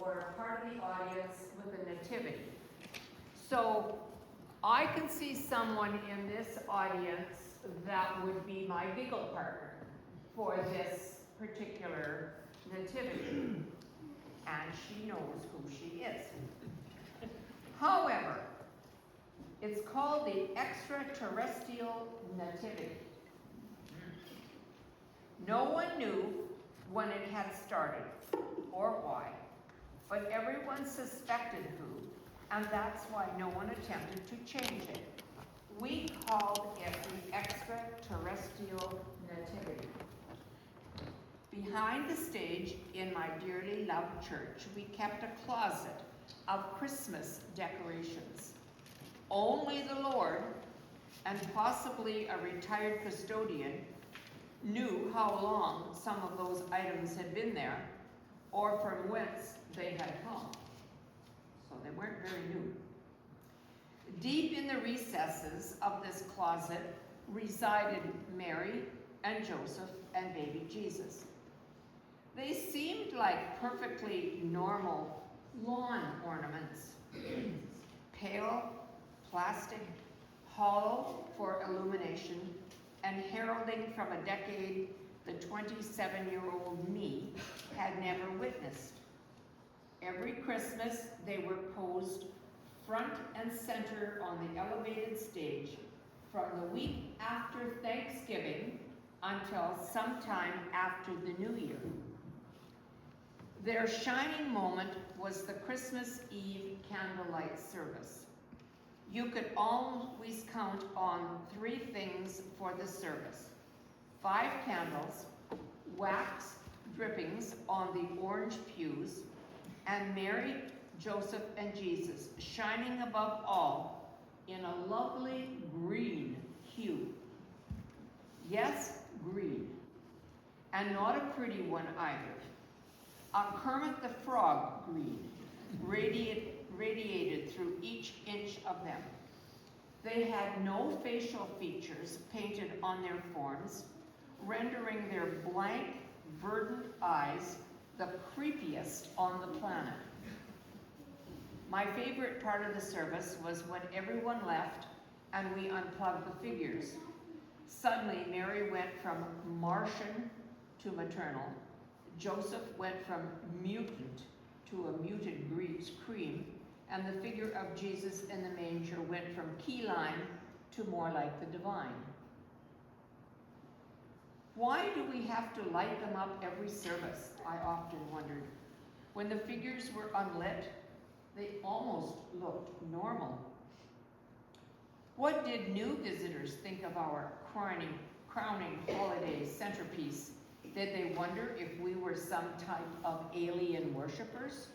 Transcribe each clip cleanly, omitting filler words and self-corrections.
or a part of the audience with a nativity. So I can see someone in this audience that would be my giggle partner for this particular nativity. And she knows who she is. However, it's called the extraterrestrial nativity. No one knew when it had started or why, but everyone suspected who, and that's why no one attempted to change it. We called it the extraterrestrial nativity. Behind the stage in my dearly loved church, we kept a closet of Christmas decorations. Only the Lord, and possibly a retired custodian, knew how long some of those items had been there, or from whence they had come. So they weren't very new. Deep in the recesses of this closet resided Mary and Joseph and baby Jesus. They seemed like perfectly normal lawn ornaments, pale, plastic, hollow for illumination, and heralding from a decade the 27-year-old me had never witnessed. Every Christmas, they were posed front and center on the elevated stage from the week after Thanksgiving until sometime after the New Year. Their shining moment was the Christmas Eve candlelight service. You could always count on 3 things for the service: 5 candles, wax drippings on the orange pews, and Mary, Joseph, and Jesus shining above all in a lovely green hue. Yes, green. And not a pretty one either. A Kermit the Frog green, radiated through each inch of them. They had no facial features painted on their forms, rendering their blank, verdant eyes the creepiest on the planet. My favorite part of the service was when everyone left and we unplugged the figures. Suddenly, Mary went from Martian to maternal. Joseph went from mutant to a muted cream, and the figure of Jesus in the manger went from key lime to more like the divine. Why do we have to light them up every service? I often wondered. When the figures were unlit, they almost looked normal. What did new visitors think of our crowning holiday centerpiece? Did they wonder if we were some type of alien worshipers?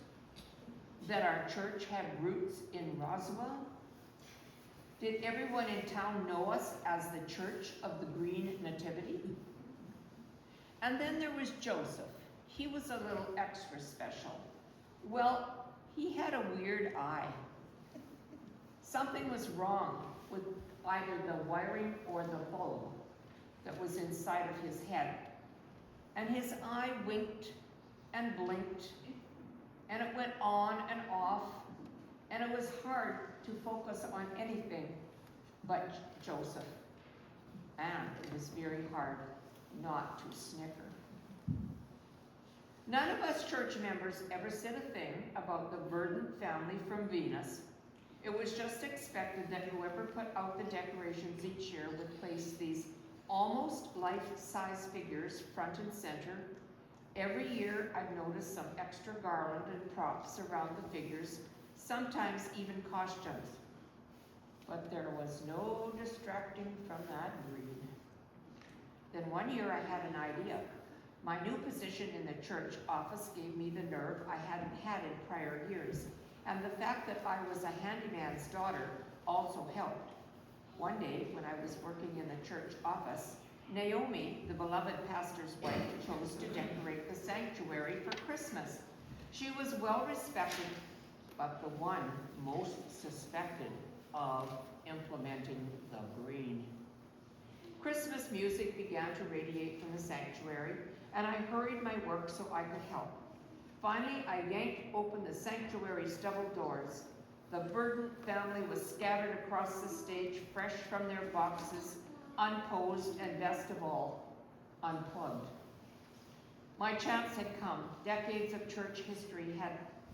That our church had roots in Roswell? Did everyone in town know us as the Church of the Green Nativity? And then there was Joseph. He was a little extra special. Well, he had a weird eye. Something was wrong with either the wiring or the bulb that was inside of his head. And his eye winked and blinked, and it went on and off, and it was hard to focus on anything but Joseph. And it was very hard not to snicker. None of us church members ever said a thing about the verdant family from Venus. It was just expected that whoever put out the decorations each year would place these almost life-size figures front and center. Every year I've noticed some extra garland and props around the figures, sometimes even costumes. But there was no distracting from that green. Then one year I had an idea. My new position in the church office gave me the nerve I hadn't had in prior years, and the fact that I was a handyman's daughter also helped. One day, when I was working in the church office, Naomi, the beloved pastor's wife, chose to decorate the sanctuary for Christmas. She was well respected, but the one most suspected of implementing the green. Christmas music began to radiate from the sanctuary, and I hurried my work so I could help. Finally, I yanked open the sanctuary's double doors. The Burden family was scattered across the stage, fresh from their boxes, unposed, and best of all, unplugged. My chance had come. Decades of church history had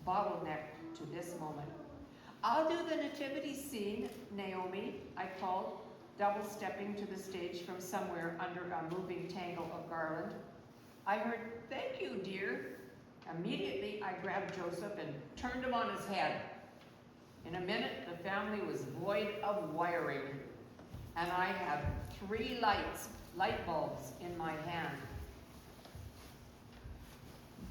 bottlenecked to this moment. "I'll do the nativity scene, Naomi," I called, double-stepping to the stage from somewhere under a moving tangle of garland. I heard, "Thank you, dear." Immediately, I grabbed Joseph and turned him on his head. In a minute, the family was void of wiring, and I had 3 light bulbs in my hand.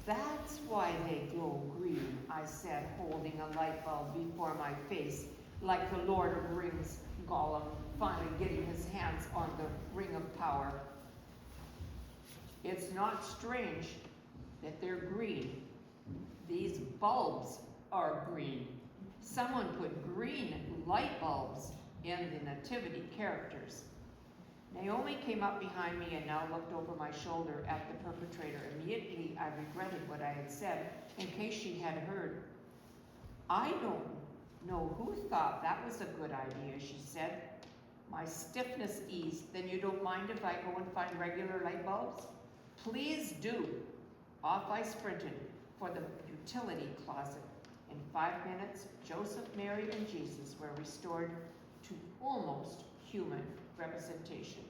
"That's why they glow green," I said, holding a light bulb before my face, like the Lord of the Rings Gollum finally getting his hands on the ring of power. It's not strange that they're green. These bulbs are green. Someone put green light bulbs in the nativity characters. Naomi came up behind me and now looked over my shoulder at the perpetrator. Immediately, I regretted what I had said, in case she had heard. "I don't know who thought that was a good idea," she said. My stiffness eased. "Then you don't mind if I go and find regular light bulbs?" "Please do." Off I sprinted for the utility closet. In 5 minutes, Joseph, Mary, and Jesus were restored to almost human representation.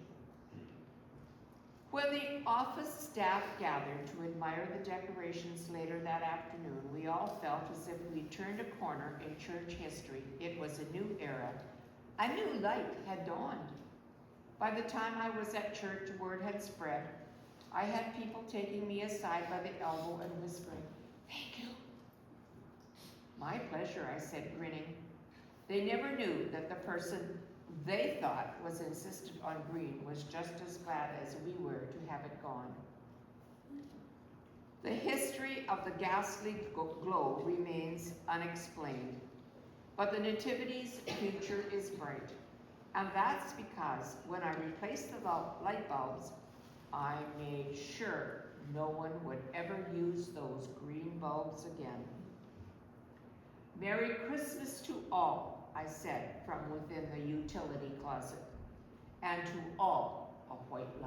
When the office staff gathered to admire the decorations later that afternoon, we all felt as if we turned a corner in church history. It was a new era. A new light had dawned. By the time I was at church, word had spread. I had people taking me aside by the elbow and whispering, "Thank you." "My pleasure," I said, grinning. They never knew that the person they thought was insistent on green was just as glad as we were to have it gone. The history of the ghastly glow remains unexplained, but the Nativity's future is bright. And that's because when I replaced the light bulbs, I made sure no one would ever use those green bulbs again. "Merry Christmas to all," I said from within the utility closet, "and to all a white light."